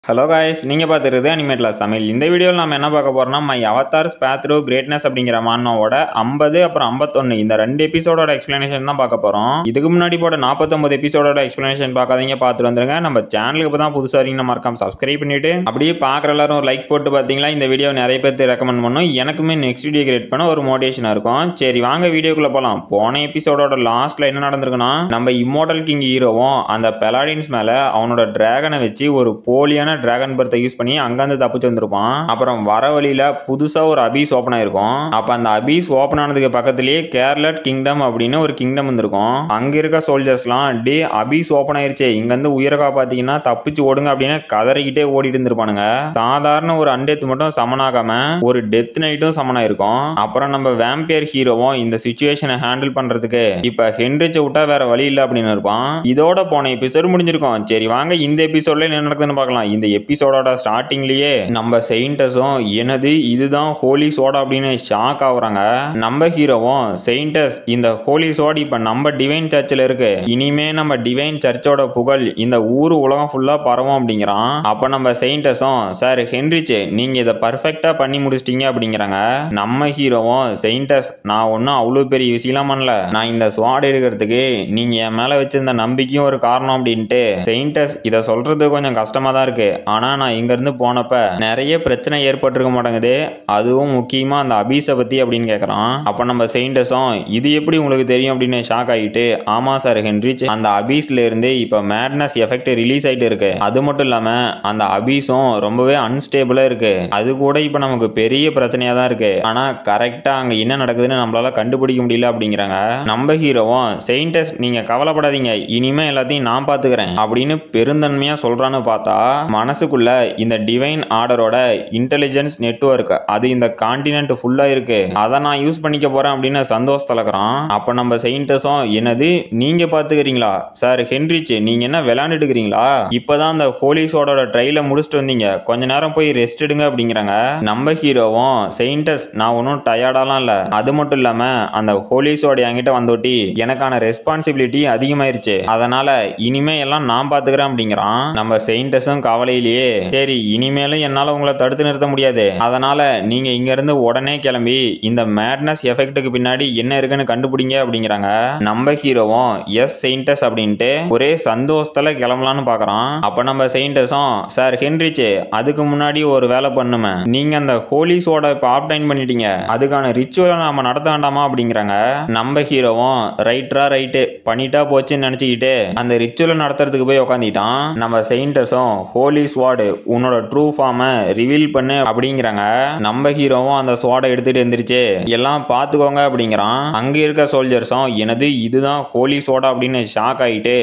Hello guys, நீங்கள் பார்த்துருது அனிமேட்ல சமையல். இந்த வீடியோவில் நம்ம என்ன பார்க்க போகிறோம்னா, my avatars path through greatness அப்படிங்கிற மானோட 50 அப்புறம் 51 இந்த 2 எபிசோடோட எக்ஸ்பிளனேஷன் தான் பார்க்க போகிறோம். இதுக்கு முன்னாடி போட 49 எபிசோடோட எக்ஸ்பிளனேஷன் பார்க்காதீங்க, பார்த்துட்டு வந்துருங்க. நம்ம சேனலுக்கு இப்போ தான் புதுசாக இருக்கீங்க, மறக்காம சப்ஸ்கிரைப் பண்ணிட்டு அப்படியே பார்க்குற எல்லாரும் ஒரு லைக் போட்டு பார்த்தீங்களா, இந்த வீடியோ நிறைய பேருக்கு ரெக்கமெண்ட் பண்ணும். எனக்குமே நெக்ஸ்ட் வீடியோ கிரியேட் பண்ண ஒரு மோட்டிவேஷனாக இருக்கும். சரி வாங்க வீடியோக்குள்ளே போகலாம். போன எபிசோடோட லாஸ்ட்டில் என்ன நடந்திருக்குன்னா, நம்ம இம்மோர்டல் கிங் ஹீரோவும் அந்த பெலாடின்ஸ் மேலே அவனோட டிராகனை வச்சு ஒரு போலியான டிராகன் பர்த்தை யூஸ் பண்ணி அங்கிருந்து தப்பிச்சு வந்திருப்பான். அப்புறம் வர வழியில புதுசா ஒரு அபீஸ் ஓபன் ஆயிருக்கும். அப்ப அந்த அபீஸ் ஓபன் ஆனதுக்கு பக்கத்திலேயே கேர்லட் கிங்டம் அப்படின்னு ஒரு கிங்டம் வந்திருக்கும். அங்க இருக்க சோல்ஜர்ஸ்லாம் டே அபீஸ் ஓபன் ஆயிருச்சே, இங்க இருந்து உயிரை காப்பாத்தீங்கன்னா தப்பிச்சு ஓடுங்க அப்படின்னு கதறிக்கிட்டே ஓடிட்டு இருந்திருப்பானுங்க. சாதாரண ஒரு அன்டெத் மட்டும் சமனாகாம ஒரு டெத் நைட்டும் சமனாயிருக்கும். அப்புறம் நம்ம வேம்பியர் ஹீரோவும் இந்த சிச்சுவேஷனை ஹேண்டில் பண்றதுக்கு இப்ப ஹென்ரிச்சை விட்டா வேற வழி இல்லை அப்படின்னு இருப்பான். இதோட போன எபிசோட் முடிஞ்சிருக்கும். சரி வாங்க இந்த எபிசோட்ல என்ன நடக்குதுன்னு பார்க்கலாம். இந்த எபிசோடோட ஸ்டார்டிங்லயே நம்ம செயின்டஸும் என்னது இதுதான் ஹோலி சோடா அப்படின்னு ஷாக் ஆகுறாங்க. நம்ம ஹீரோவும் செயின்டஸ் இந்த ஹோலி சோட் இப்ப நம்ம டிவைன் சர்ச்சில் இருக்கு, இனிமே நம்ம டிவைன் சர்ச்சோட புகழ் இந்த ஊரு உலகம் ஃபுல்லா பரவும் அப்படிங்கிறான். அப்ப நம்ம செயின்டஸும் சார் ஹென்ரிச் நீங்க இதை பர்ஃபெக்டா பண்ணி முடிச்சிட்டீங்க அப்படிங்கிறாங்க. நம்ம ஹீரோவும் செயின்டஸ் நான் ஒன்னும் அவ்வளவு பெரிய விஷயம் பண்ணல, நான் இந்த ஸ்வாட் எடுக்கிறதுக்கு நீங்க என் மேல வச்சிருந்த நம்பிக்கையும் ஒரு காரணம் அப்படின்ட்டு செயின்டஸ் இதை சொல்றது கொஞ்சம் கஷ்டமா தான் இருக்கு. ஆனா நான் இங்க இருந்து போனப்ப நிறைய பிரச்சனை ஏற்பட்டிருக்க மாட்டேங்குது, அதுவும் முக்கியமா அந்த அபீஸை பத்தி அப்படின்னு கேட்கறான். அப்ப நம்ம செயின்டஸும் இது எப்படி உங்களுக்கு தெரியும் அப்படின்னு ஷாக் ஆகிட்டு ஆமா சார் ஹென்ரிச், அந்த அபீஸ்ல இருந்து இப்ப மேட்னஸ் எஃபெக்ட் ரிலீஸ் ஆயிட்டு இருக்கு, அது மட்டும் இல்லாம அந்த அபீஸும் ரொம்பவே அன்ஸ்டேபிளா இருக்கு, அது கூட இப்ப நமக்கு பெரிய பிரச்சனையா தான் இருக்கு, ஆனா கரெக்டா அங்க என்ன நடக்குதுன்னு நம்மளால கண்டுபிடிக்க முடியல அப்படிங்கிறாங்க. நம்ம ஹீரோவும் செயின்டஸ் நீங்க கவலைப்படாதீங்க, இனிமே எல்லாத்தையும் நான் பாத்துக்கிறேன் அப்படின்னு பெருந்தன்மையா சொல்றான்னு பார்த்தா மனசுக்குள்ள இந்த டிவைன் ஆர்டரோட இன்டெலிஜென்ஸ் நெட்வொர்க் அது இந்த கான்டினென்ட் ஃபுல்லா இருக்கு, அதை நான் யூஸ் பண்ணிக்க போறேன் அப்படின்னு சந்தோஷத்துல இருக்கிறான். அப்ப நம்ம செயின்டஸும் என்னது நீங்க பாத்துக்கிறீங்களா சார் ஹென்ரிச், நீங்க என்ன விளையாண்டுட்டு இருக்கிறீங்களா, இப்பதான் அந்த ஹோலிஸோட ட்ரைல முடிச்சுட்டு வந்தீங்க, கொஞ்ச நேரம் போய் ரெஸ்ட் எடுங்க அப்படிங்கிறாங்க. நம்ம ஹீரோவும் செயின்டஸ் நான் ஒன்றும் டயர்டாலாம் இல்ல, அது மட்டும் இல்லாம அந்த ஹோலிஸோட என்கிட்ட வந்தோட்டி எனக்கான ரெஸ்பான்சிபிலிட்டி அதிகமாயிருச்சு, அதனால இனிமே எல்லாம் நான் பாத்துக்கிறேன் அப்படிங்கிறான். நம்ம செயின்டஸும் கவலையிலேயே சரி இனிமேலும் என்னால உங்களை தடுத்து நிறுத்த முடியாது, அதனால நீங்க இங்க இருந்து உடனே கிளம்பி இந்த மேட்னஸ் எஃபெக்ட்டுக்கு பின்னாடி என்ன இருக்குன்னு கண்டுபிடிங்க அப்படிங்கிறாங்க. நம்ம ஹீரோவும் எஸ் செயின்டஸ் அப்படின்ட்டு ஒரே சந்தோஷத்துல கிளம்பலான்னு பாக்குறான். அப்ப நம்ம செயின்டஸும் சார் ஹென்ரிச் அதுக்கு முன்னாடி ஒரு வேலை பண்ணுமே, நீங்க அந்த ஹோலிஸோட இப்ப ஆப்டைன் பண்ணிட்டீங்க, அதுக்கான ரிச்சுவலை நாம நடத்த வேண்டாமா அப்படிங்கிறாங்க. நம்ம ஹீரோவும் ரைட்ரா ரைட்டு பண்ணிட்டா போச்சுன்னு நினைச்சுக்கிட்டு அந்த ரிச்சுவலை நடத்துறதுக்கு போய் உட்காந்துட்டான். நம்ம செயின்டஸும் ஹோலி ஸ்வாட் உன்னோட ட்ரூ ஃபார்மை ரிவீல் பண்ணு அப்படிங்கிறாங்க. நம்ம ஹீரோவும் அந்த ஸ்வாடை எடுத்துட்டு எந்திரிச்சு எல்லாம் பார்த்துக்கோங்க அப்படிங்கிறான். அங்க இருக்க சோல்ஜர்ஸும் எனது இதுதான் ஹோலி சோடா அப்படின்னு ஷாக் ஆகிட்டு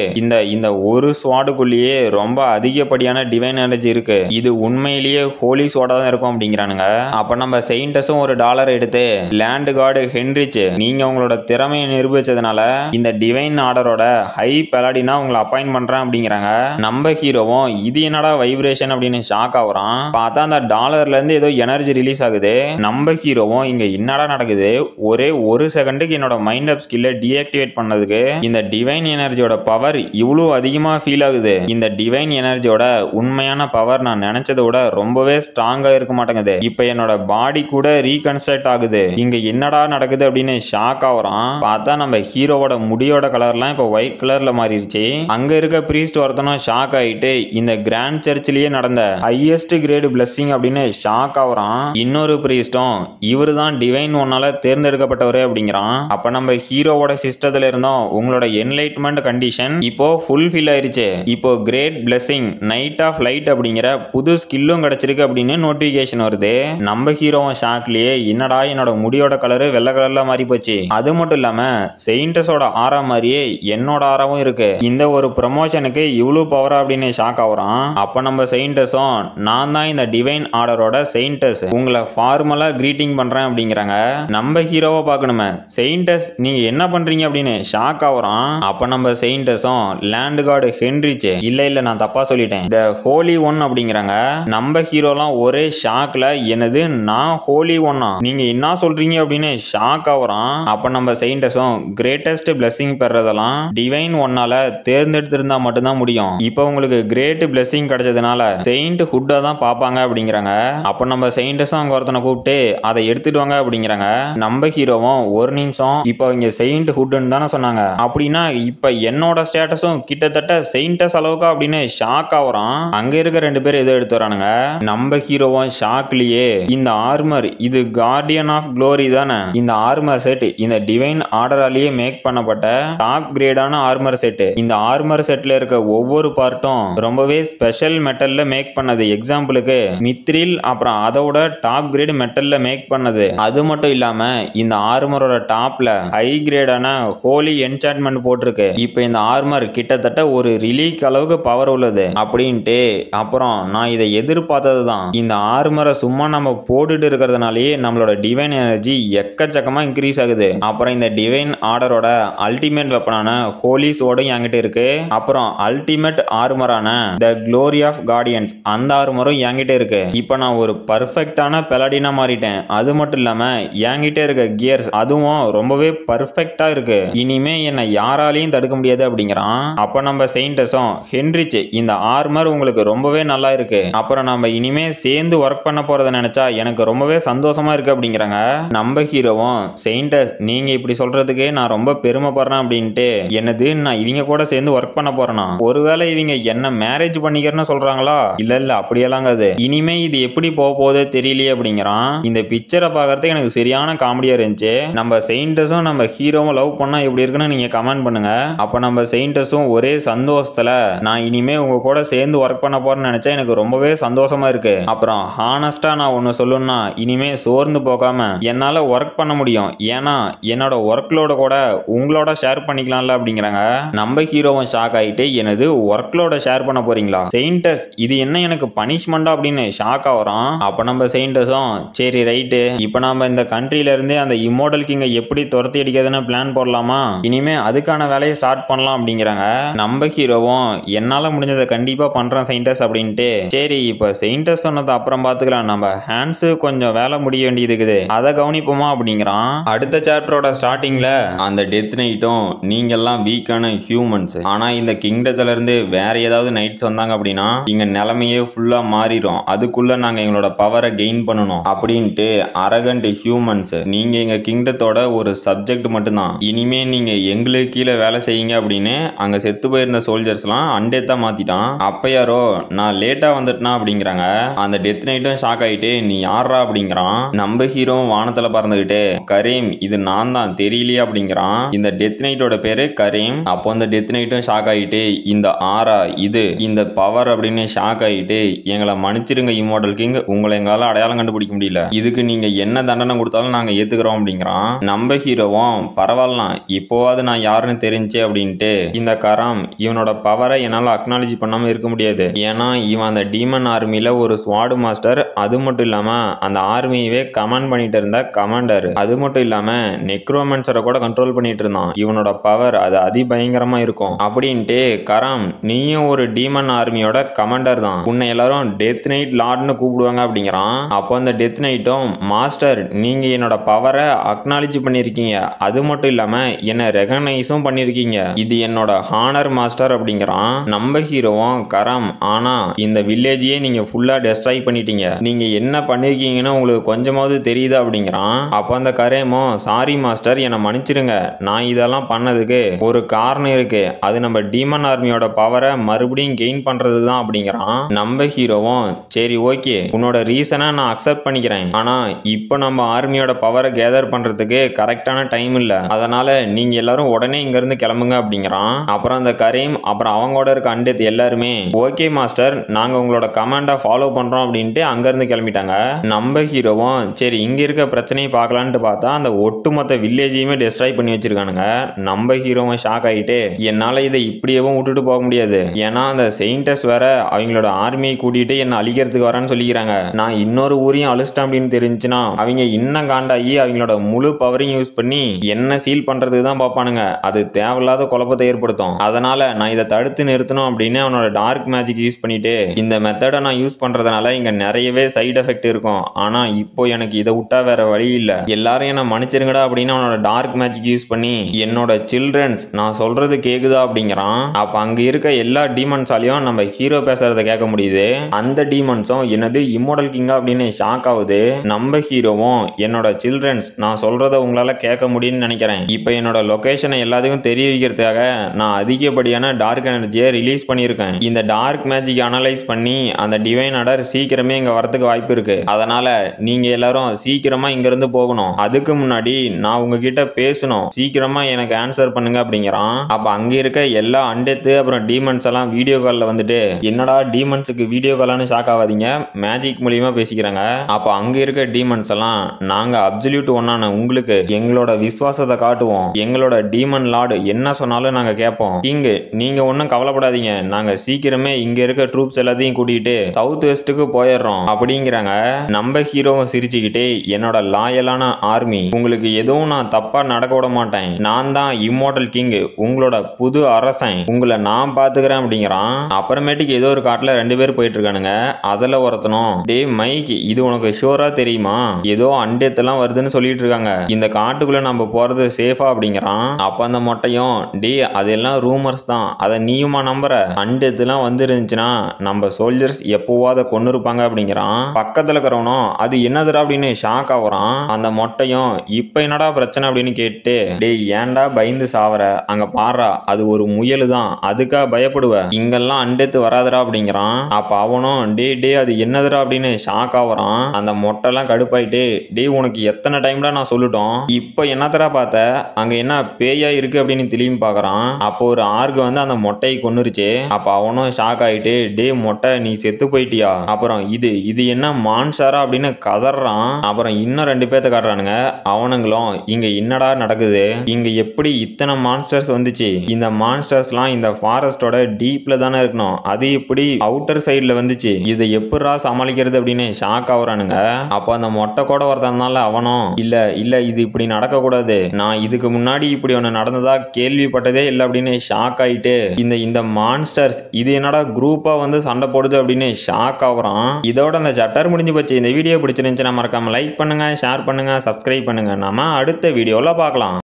இந்த ஒரு ஸ்வாடுக்குள்ளேயே ரொம்ப அதிகப்படியான டிவைன் எனர்ஜி இருக்கு, இது உண்மையிலேயே ஹோலி சோடா தான் இருக்கும் அப்படிங்கிறானுங்க. அப்ப நம்ம செயின்டஸும் ஒரு டாலர் எடுத்து லேண்ட் கார்டு ஹென்ரிச் நீங்க உங்களோட திறமையை நிரூபிச்சதுனால இந்த டிவைன் ஆர்டரோட ஹை பெலாடினா உங்களை அப்பாயிண்ட் பண்றேன் அப்படிங்கிறாங்க. நம்ம ஹீரோவும் இது என்னடா வைப்ரேஷன் அப்படின்னு ஷாக் ஆகுறான். பார்த்தா அந்த டாலர்ல இருந்து ஏதோ எனர்ஜி ரிலீஸ் ஆகுது. நம்ம ஹீரோவும் இங்க என்னடா நடக்குது, ஒரே ஒரு செகண்டுக்கு என்னோட மைண்ட் அப் ஸ்கில்லை டீஆக்டிவேட் பண்ணதுக்கு இந்த டிவைன் எனர்ஜியோட பவர் இவ்வளவு அதிகமா ஃபீல் ஆகுது, இந்த டிவைன் எனர்ஜியோட உண்மையான பவர் நான் நினைச்சதை விட ரொம்பவே ஸ்ட்ராங்கா இருக்க மாட்டேங்குது, இப்ப என்னோட பாடி கூட ரீகன்ஸ்ட்ரக்ட் ஆகுது, இங்க என்னடா நடக்குது அப்படின்னு ஷாக் ஆகுறான். பார்த்தா நம்ம ஹீரோவோட முடியோட கலர்லாம் இப்ப ஒயிட் கலர்ல மாறிடுச்சு. அங்க இருக்க பிரீஸ்ட் ஒருத்தனும் ஷாக் ஆயிட்டு இந்த கிராண்ட் சர்ச்சிலேயே நடந்த ஹையஸ்ட் கிரேட் பிளெஸிங் அப்படின்னு ஷாக் ஆகுறான். இன்னொரு பிரீஸ்டும் இவரு தான் டிவைன் ஒன்னால தேர்ந்தெடுக்கப்பட்டவரே அப்படிங்கிறான். அப்ப நம்ம ஹீரோவோட சிஸ்டத்துல இருந்தோம் உங்களோட என்லைட்மெண்ட் கண்டிஷன் இப்போ ஃபுல்ஃபில் ஆயிருச்சு, இப்போ great blessing night of light அப்படிங்கிற புது ஸ்கில்லும் கிடைச்சிருக்கு அப்படின்னு நோட்டிபிகேஷன் வருது. நம்ம ஹீரோவும் ஷாக்லயே என்னடா என்னோட முடியோட கலரு வெள்ளை கலர்ல மாறி போச்சு, அது மட்டும் இல்லாம செயின்டஸோட ஆரா மாதிரியே என்னோட ஆராவும் இருக்கு, இந்த ஒரு ப்ரமோஷனுக்கு இவ்வளவு பவரா அப்படின்னு ஷாக் ஆகுறான். அப்ப நம்ம செயின்டஸும் நான் தான் இந்த டிவைன் ஆர்டரோட செயின்டஸ், உங்களை ஃபார்மலா கிரீட்டிங் பண்றேன் அப்படிங்கிறாங்க. நம்ம ஹீரோவை பார்க்கணுமே, செயின்டஸ் நீங்க என்ன பண்றீங்க அப்படின்னு ஷாக் ஆகுறான். அப்ப நம்ம செயின்டஸும் லேண்ட் கார்டு ஹென்ரிச் இல்ல நான் தப்பா சொல்லிட்டேன், த ஹோலி ஒன் அப்படிங்கிறாங்க. நம்ம ஹீரோலாம் ஒரே ஷாக்ல என்னது நான் ஹோலி ஒன்னா நீங்க என்ன சொல்றீங்க அப்படின்னு ஷாக் ஆகுறான். அப்ப நம்ம செயின்டஸும் கிரேட்டஸ்ட் பிளெஸிங் பெற தேர்ந்தெடுக்கிறதெல்லாம் டிவைன் ஒன்னால தேர்ந்தெடுத்திருந்தா மட்டும்தான் முடியும். இப்போ உங்களுக்கு கிரேட் பிளெஸிங் கிடைச்சதுனால செயின்ட் ஹுட்டா தான் பாப்பாங்க அப்படிங்கிறாங்க. அப்ப நம்ம செயின்டஸும் அங்க ஒருத்தனை கூப்பிட்டு அதை எடுத்துட்டு வாங்க அப்படிங்கிறாங்க. நம்ம ஹீரோவும் ஒரு நிமிஷம் இப்போ இங்க செயின்ட் ஹுட்னு தானே சொன்னாங்க, அப்படின்னா இப்ப என்னோட ஸ்டேட்டஸும் கிட்டத்தட்ட செயின்டஸ் அளவுக்கு அப்படின்னு ஷாக் ஆகுறான். அங்க இருக்க ரெண்டு பேரும் எதோ எடுத்து வரானுங்க. நம்ம ஹீரோவும் ஷாக்லயே இந்த ஆர்மர் இது கார்டியன் ஆஃப் க்ளோரி தானே, இந்த ஆர்மர் செட் இந்த டிவைன் ஆர்டராலேயே மேக் பண்ணப்பட்ட டாப் கிரேடான ஆர்மர் செட். இந்த ஆர்மர் செட்ல இருக்க ஒவ்வொரு பார்ட்டும் ரொம்பவே ஸ்பெஷல் மெட்டல்ல மேக் பண்ணது. எக்ஸாம்பிளுக்கு மித்ரில் அப்புறம் அதோட டாப் கிரேட் மெட்டல்ல மேக் பண்ணது. அது மட்டும் இல்லாம இந்த ஆர்மரோட டாப்ல ஹை கிரேடான ஹோலி என்சான்ட்மென்ட் போட்டிருக்கு. இப்போ இந்த ஆர்மர் கிட்டத்தட்ட ஒரு ரிலீக் அளவுக்கு பவர் உள்ளது அப்படின்ட்டு. அப்புறம் நான் இதை எதிர்பார்த்தது தான். இந்த ஆர்மரை சும்மா நம்ம போட்டுட்டு இருக்கிறதுனாலயே நம்மளோட டிவைன் எனர்ஜி எக்கச்சக்கமா இன்க்ரீஸ் ஆகுது. அப்புறம் இந்த டிவைன் ஆர்டரோட அல்டிமேட் வெப்பனான ஹோலி சோடும் என்கிட்ட இருக்கு. அப்புறம் அல்டிமேட் ஆர்மரான த க்ளோரி ஆஃப் கார்டியன்ஸ் அந்த ஆர்மரும் என்கிட்ட இருக்கு. இப்போ நான் ஒரு பர்ஃபெக்டான பெலடினா மாறிட்டேன். அது மட்டும் இல்லாம என்கிட்ட இருக்க கியர்ஸ் அதுவும் ரொம்பவே பர்ஃபெக்டா இருக்கு. இனிமே என்ன யாராலையும் தடுக்க முடியாது அப்படிங்கிறான். அப்ப நம்ம செயின்டஸும் ஹென்ரிச் இந்த ஆர்மர் உங்களுக்கு ரொம்பவே நல்லா இருக்கு, அப்புறம் நம்ம இனிமே சேர்ந்து ஒர்க் பண்ண போறத நினைச்சா எனக்கு ரொம்பவே சந்தோஷமா இருக்கு அப்படிங்கிறாங்க. நம்ம ஹீரோவும் செயின்டஸ் நீங்க இப்படி சொல்றதுக்கு நான் ரொம்ப பெருமைப்படுறேன் அப்படின்ட்டு. என்னது நான் இவங்க கூட சேர்ந்து ஒர்க் பண்ண போறேனா, ஒருவேளை இவங்க என்ன மேரேஜ் பண்ணிக்கிறேன்னு சொல்றாங்களா, இல்ல இல்ல அப்படியெல்லாம் இனிமே இது எப்படி போக போதே தெரியலையே அப்படிங்கிறான். இந்த பிக்சரை பார்க்கறதுக்கு எனக்கு சரியான காமெடியா இருந்துச்சு. நம்ம செயின்டஸும் நம்ம ஹீரோவும் லவ் பண்ணா எப்படி இருக்குன்னு நீங்க கமெண்ட் பண்ணுங்க. அப்ப நம்ம செயின்டஸும் ஒரே சந்தோஷத்துல நான் இனிமே உங்க கூட சேர்ந்து ஒர்க் பண்ண போறேன்னு நினைச்சா எனக்கு ரொம்பவே சந்தோஷமா இருக்கு. அப்புறம் ஹானஸ்டா நான் ஒன்னு சொல்லணும்னா இனிமே சோர்ந்து போகாம என்னால ஒர்க் பண்ண முடியும். ஏன்னா என்னோட ஒர்க்லோட கூட உங்களோட ஷேர் பண்ணிக்கலாம்ல அப்படிங்கிறாங்க. நம்ம ஹீரோவும் ஷாக் ஆயிட்டு என்னது ஒர்க்லோட ஷேர் பண்ண போறீங்களா செயின்டஸ், இது என்ன எனக்கு பனிஷ்மெண்டா அப்படின்னு ஷாக் ஆகுறான். அப்ப நம்ம செயின்டஸும் சரி ரைட்டு, இப்ப நாம இந்த கண்ட்ரில இருந்து அந்த இம்மோர்டல் கிங்கை எப்படி துரத்தி அடிக்கிறதுன்னு பிளான் போடலாமா, இனிமே அதுக்கான வேலையை ஸ்டார்ட் பண்ணலாம் அப்படிங்கிறாங்க. நம்ம ஹீரோவும் என்னால முடிஞ்சதை கண்டிப்பா பண்றேன் செயின்டஸ் அப்படின்ட்டு. சரி இப்ப செயின்டஸ் சொன்னது அப்புறம் பாத்துக்கலாம், நம்ம ஹேண்ட்ஸ் கொஞ்சம் வேலை முடிய வேண்டியது இருக்குது, அதை கவனிப்போமா அப்படிங்கிறான். அடுத்த சாப்டரோட ஸ்டார்டிங்ல அந்த டெத் நைட்டும் நீங்க எல்லாம் வீக்கான ஹியூமன்ஸ், ஆனா இந்த கிங்டத்துல இருந்து வேற ஏதாவது நைட்ஸ் வந்தாங்க அப்படின்னா இங்க நிலைமையே ஃபுல்லா மாறிடும், அதுக்குள்ள நாங்க எங்களோட பவரை கெயின் பண்ணணும் அப்படின்ட்டு அரகண்ட் ஹியூமன்ஸ் நீங்க எங்க கிங்டத்தோட ஒரு சப்ஜெக்ட் மட்டும்தான், இனிமே நீங்க எங்களுக்கு கீழே வேலை செய்யுங்க அப்படின்னு அங்க செத்து போயிருந்த சோல்ஜர்ஸ்லாம் அண்டேத்தா மாத்திட்டான். அப்ப யாரோ நான் லேட்டா வந்துட்டேனா அப்படிங்கிறாங்க. அந்த டெத் நைட்டும் ஷாக் ஆயிட்டு நீ யாரா அப்படிங்கிறான். நம்ம ஹீரோவும் வானத்துல பறந்துகிட்டு கரீம் இது நான் தான் தெரியலையே அப்படிங்கிறான். இந்த டெத் நைட்டோட பேரு கரீம். அப்போ அந்த டெத் நைட்டும் ஷாக் ஆயிட்டு இந்த ஆரா இது இந்த பவர் அப்படின்னு ஷாக் ஆயிட்டு எங்களை மன்னிச்சிருங்க இம்மோர்டல் கிங், உங்களை எங்களால அடையாளம் கண்டுபிடிக்க முடியல, இதுக்கு நீங்க என்ன தண்டனை கொடுத்தாலும் நாங்க ஏத்துக்கிறோம் அப்படிங்கிறான். நம்ம ஹீரோவும் பரவாயில்லாம் இப்போவாது நான் யாருன்னு தெரிஞ்சு அப்படின்ட்டு இந்த கராம் இவனோட பவரை என்னால அக்னாலஜி பண்ணாம இருக்க முடியாது, ஏன்னா இவன் அந்த டீமன் ஆர்மியில ஒரு ஸ்வாட் மாஸ்டர், அது மட்டும் இல்லாம அந்த ஆர்மியவே கமாண்ட் பண்ணிட்டு இருந்த கமாண்டர், அது மட்டும் இல்லாம நெக்ரோமன்சரை கூட கண்ட்ரோல் பண்ணிட்டு இருந்தான், இவனோட பவர் அது அதிபயங்கரமா இருக்கும் அப்படின்ட்டு. கராம் நீயும் ஒரு டீமன் ஆர்மியோட கமாண்டர் தான், உன்னை எல்லாரும் டெத் நைட் லார்ட்னு கூப்பிடுவாங்க அப்படிங்கிறான். அப்போ அந்த டெத் நைட்டும் மாஸ்டர் நீங்க என்னோட பவரை அக்னாலஜ் பண்ணிருக்கீங்க, அது மட்டும் இல்லாம என்ன ரெகனைஸும் பண்ணிருக்கீங்க, இது என்னோட ஹானர் மாஸ்டர் அப்படிங்கிறான். நம்ம ஹீரோவும் கராம் ஆனா இந்த வில்லேஜையே நீங்க ஃபுல்லா டெஸ்ட்ராய் பண்ணிட்டீங்க, நீங்க என்ன பண்ணிருக்கீங்கன்னு உங்களுக்கு கொஞ்சமாவது தெரியுது அப்படிங்கிறான். அப்போ அந்த கரேமும் சாரி மாஸ்டர் என்னை மன்னிச்சிடுங்க, நான் இதெல்லாம் பண்ணதுக்கு ஒரு காரணம் இருக்கு, அது நம்ம டீமன் ஆர்மியோட பவரை மறுபடியும் கெயின் பண்றது தான் அப்படிங்கிறான். நம்ம ஹீரோவும் சரி ஓகே உன்னோட ரீசனை நான் அக்செப்ட் பண்ணிக்கிறேன், ஆனா இப்போ நம்ம ஆர்மியோட பவரை கேதர் பண்றதுக்கு கரெக்டான டைம் இல்ல, அதனால நீங்க எல்லாரும் உடனே இங்க இருந்து கிளம்புங்க அப்படிங்கிறான். அப்புறம் அந்த கரீம் அப்புறம் அவங்களோட இருக்க அண்டேத் எல்லாருமே ஓகே மாஸ்டர் நாங்க உங்களோட கமாண்டை ஃபாலோ பண்றோம் அப்படின்ட்டு அங்க இருந்து கிளம்பிட்டாங்க. நம்ம ஹீரோவும் சரி இங்க இருக்க பிரச்சனையை பார்க்கலான்ட்டு பார்த்தா அந்த ஒட்டுமொத்த வில்லேஜையுமே டெஸ்ட்ராய் பண்ணி வச்சிருக்கானுங்க. நம்ம ஹீரோவும் ஷாக் ஆகிட்டு என்னால இதை இப்படியேவும் விட்டுட்டு போக முடியாது, ஏன்னா அந்த செயின்டஸ் வேற அவங்களோட ஆர்மியை கூட்டிட்டு என்ன அழிக்கிறதுக்கு வரேன்னு சொல்லிக்கிறாங்க, நான் இன்னொரு ஊரையும் அழிச்சிட்டேன் அப்படின்னு தெரிஞ்சுன்னா அவங்க இன்னும் காண்டாகி அவங்களோட முழு பவரையும் யூஸ் பண்ணி என்ன சீல் பண்றதுக்கு தான் பார்ப்பானுங்க, அது தேவையில்லாத குழப்பத்தை ஏற்படுத்தும், அதனால நான் இதை தடுத்து நிறுத்தணும் அப்படின்னு அவனோட டார்க் மேஜிக் யூஸ் பண்ணிட்டு இந்த மெத்தடை நான் யூஸ் பண்றதுனால இங்க நிறையவே சைடு எஃபெக்ட் இருக்கும், ஆனா இப்போ எனக்கு இதை விட்டா வேற வழி இல்ல, எல்லாரும் என்ன மன்னிச்சிருங்கடா அப்படின்னு அவனோட டார்க் மேஜிக் யூஸ் பண்ணி என்னோட சில்ட்ரன்ஸ் நான் சொல்றது கேக்குதா அப்படிங்கிறான். அப்ப அங்க இருக்க எல்லா டீமன்ஸாலையும் நம்ம ஹீரோ பேசுறத கேட்க முடியுது. அந்த டீமன்ஸும் என்னது இம்மோர்டல் கிங்கா அப்படின்னு ஷாக் ஆகுது. நம்ம ஹீரோவும் என்னோட சில்ட்ரன்ஸ் நான் சொல்றத உங்களால கேட்க முடியும்னு நினைக்கிறேன். இப்ப என்னோட லொகேஷனை எல்லாத்துக்கும் தெரிய வைக்கிறதுக்காக நான் அதிகப்படியான டார்க் எனர்ஜியை ரிலீஸ் பண்ணியிருக்கேன். இந்த டார்க் மேஜிக் அனலைஸ் பண்ணி அந்த டிவைன் ஆர்டர் சீக்கிரமே இங்க வரதுக்கு வாய்ப்பு இருக்கு. அதனால நீங்க எல்லாரும் சீக்கிரமா இங்க இருந்து போகணும். அதுக்கு முன்னாடி நான் உங்ககிட்ட பேசணும். சீக்கிரமா எனக்கு ஆன்சர் பண்ணுங்க அப்படிங்கிறான். அப்ப அங்க இருக்க எல்லா அண்டெத்து அப்புறம் டீமன்ஸ் எல்லாம் வீடியோ கால்ல வந்துட்டு என்னடா டீமன்ஸுக்கு வீடியோ கால்னு ஷாக் ஆகாதீங்க, மேஜிக் மூலியமா பேசிக்கிறாங்க. அப்ப அங்க இருக்க டீமன்ஸ் எல்லாம் நாங்க அப்சல்யூட் ஒன்னான உங்களுக்கு எங்களோட விசுவாசத்தை காட்டுவோம். எங்களோட டீமன் லார்டு என்ன சொன்னாலும் நாங்க கேட்போம். கிங் நீங்க ஒன்னும் கவலைப்படாதீங்க, நாங்க சீக்கிரமே இங்க இருக்க ட்ரூப்ஸ் எல்லாத்தையும் கூட்டிட்டு சவுத் வெஸ்ட்டுக்கு போயிடுறோம் அப்படிங்கிறாங்க. நம்ம ஹீரோவும் சிரிச்சுக்கிட்டே என்னோட லாயலான ஆர்மி உங்களுக்கு எதுவும் நான் தப்பா நடக்க விட மாட்டேன். நான் தான் இம்மோர்டல் கிங், உங்களோட புது அரசன், உங்களை நான் பாத்துக்கிறேன் அப்படிங்கிறான். அப்புறமேட்டுக்கு ஏதோ ஒரு காட்டுல 2 பேர் போயிட்டு இருக்கானுங்க. அதுல ஒருத்தனும் டே மைக் இது உனக்கு ஷூரா தெரியுமா, ஏதோ அண்டெத்தெல்லாம் வருதுன்னு சொல்லிட்டு இருக்காங்க, இந்த காட்டுக்குள்ள நம்ம போறது சேஃபா அப்படிங்கிறான். அப்ப அந்த மொட்டையும் டே அதெல்லாம் ரூமர்ஸ் தான், அதை நீயுமா நம்புற, அண்டெத்தெல்லாம் வந்து இருந்துச்சுன்னா நம்ம சோல்ஜர்ஸ் எப்போவோ அதை கொண்டு இருப்பாங்க அப்படிங்கிறான். பக்கத்துல இருக்கிறவனும் அது என்னதுடா அப்படின்னு ஷாக் ஆகுறான். அந்த மொட்டையும் இப்ப என்னடா பிரச்சனை அப்படின்னு கேட்டு டேய் ஏன்டா பயந்து சாவற, அங்க பாடுறா அது ஒரு முயலு தான், அதுக்கா பயப்படுவ, இங்கெல்லாம் அண்டெத்து வராதுடா அப்படிங்கிறான். அப்ப அவனும் டே டே அது என்னதுடா அப்படின்னு ஷாக் ஆகுறான். அந்த மொட்டைலாம் கடுப்பாயிட்டு டேய் உனக்கு எத்தனை டைம்டா நான் சொல்லிட்டோம், இப்ப என்னத்தடா பார்த்த, அங்க என்ன பேயா இருக்கு அப்படின்னு திரும்பி பாக்குறான். அப்போ ஒரு ஆர்கு வந்து அந்த மொட்டையை கொன்னுருச்சு. அப்ப அவனும் ஷாக் ஆயிட்டு டே மொட்டை நீ செத்து போயிட்டியா, அப்புறம் இது இது என்ன மான்ஸ்டரா அப்படின்னு கதறான். அப்புறம் இன்னும் 2 பேர்த்த காட்டுறானுங்க. அவனுங்களும் இங்க என்னடா நடக்குது, இங்க எப்படி இத்தனை மான்ஸ்டர்ஸ் வந்துச்சு, இந்த மான்ஸ்டர்ஸ்லாம் இந்த ஃபாரஸ்டோட டீப்ல தானே இருக்கணும், அது இப்படி அவுட்டர் சைடுல வந்துச்சு, இதை எப்படா சமாளிக்கிறது அப்படின்னு ஷாக் ஆகுறானுங்க. அப்போ அந்த மொட்டை கூட ஒருத்தனால அவனும் இல்ல இல்ல இது இப்படி நடக்க கூடாது, நான் இதுக்கு முன்னாடி இப்படி ஒண்ணு நடந்ததா கேள்விப்பட்டதே இல்லை அப்படின்னு ஷாக் ஆயிட்டு இந்த இந்த மான்ஸ்டர்ஸ் இது என்னடா குரூப்பா வந்து சண்டை போடுது அப்படின்னு ஷாக் ஆகுறான். இதோட அந்த சாப்டர் முடிஞ்சு போச்சு. இந்த வீடியோ பிடிச்சிருந்துச்சுன்னா மறக்காம லைக் பண்ணுங்க, ஷேர் பண்ணுங்க, சப்ஸ்கிரைப் பண்ணுங்க. நாம அடுத்த வீடியோல பார்க்கலாம்.